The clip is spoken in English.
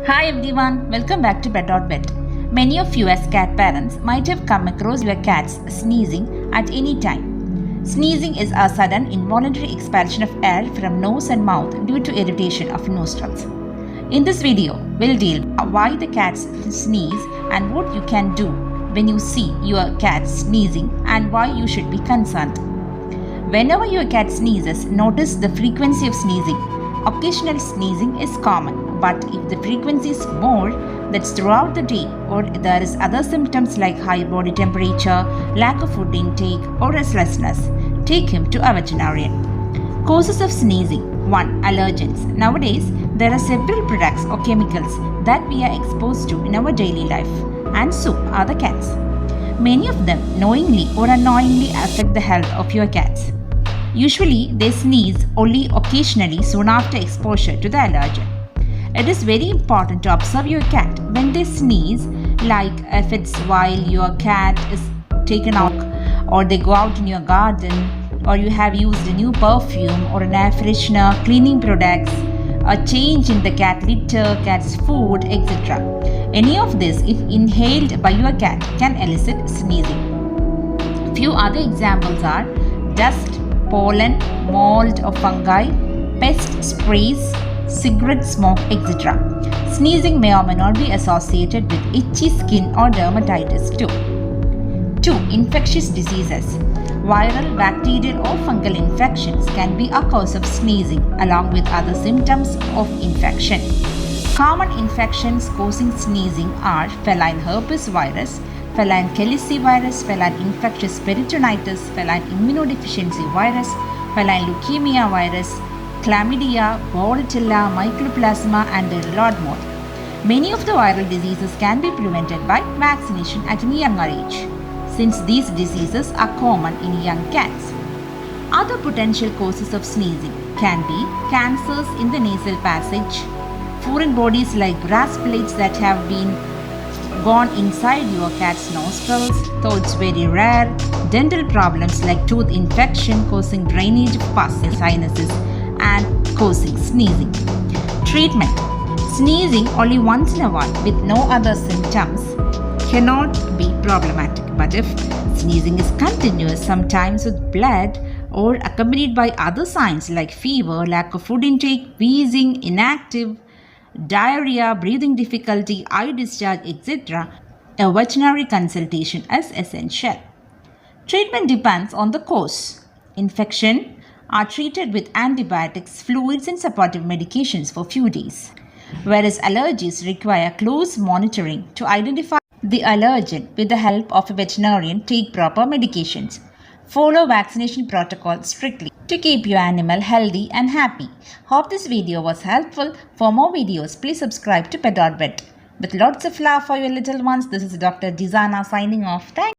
Hi everyone, welcome back to Pet.Vet. Many of you as cat parents might have come across your cats sneezing at any time. Sneezing is a sudden involuntary expulsion of air from nose and mouth due to irritation of nostrils. In this video, we'll deal with why the cats sneeze and what you can do when you see your cat sneezing and why you should be concerned. Whenever your cat sneezes, notice the frequency of sneezing. Occasional sneezing is common, but if the frequency is more, that's throughout the day, or there is other symptoms like high body temperature, lack of food intake, or restlessness, take him to a veterinarian. Causes of sneezing. 1. Allergens. Nowadays, there are several products or chemicals that we are exposed to in our daily life, and so are the cats. Many of them knowingly or unknowingly affect the health of your cats. Usually, they sneeze only occasionally soon after exposure to the allergen. It is very important to observe your cat when they sneeze, like if it's while your cat is taken out, or they go out in your garden, or you have used a new perfume or an air freshener, cleaning products, a change in the cat litter, cat's food, etc. Any of this, if inhaled by your cat, can elicit sneezing. Few other examples are dust, pollen, mold or fungi, pest sprays, cigarette smoke, etc. Sneezing may or may not be associated with itchy skin or dermatitis too. 2. Infectious diseases. Viral, bacterial or fungal infections can be a cause of sneezing along with other symptoms of infection. Common infections causing sneezing are feline herpes virus, feline calicivirus, feline infectious peritonitis, feline immunodeficiency virus, feline leukemia virus, chlamydia, bordetella, mycoplasma, and a lot more. Many of the viral diseases can be prevented by vaccination at a younger age, since these diseases are common in young cats. Other potential causes of sneezing can be cancers in the nasal passage, foreign bodies like grass plates that have been gone inside your cat's nostrils, though it's very rare, dental problems like tooth infection causing drainage of pus and sinuses and causing sneezing. Treatment. Sneezing only once in a while with no other symptoms cannot be problematic, but if sneezing is continuous, sometimes with blood or accompanied by other signs like fever, lack of food intake, wheezing, inactive, diarrhea, breathing difficulty, eye discharge, etc., a veterinary consultation is essential. Treatment depends on the cause. Infection are treated with antibiotics, fluids, and supportive medications for few days, whereas allergies require close monitoring to identify the allergen. With the help of a veterinarian, take proper medications. Follow vaccination protocol strictly to keep your animal healthy and happy. Hope this video was helpful. For more videos, please subscribe to Pet.Vet. With lots of love for your little ones, this is Dr. Dizana signing off. Thanks.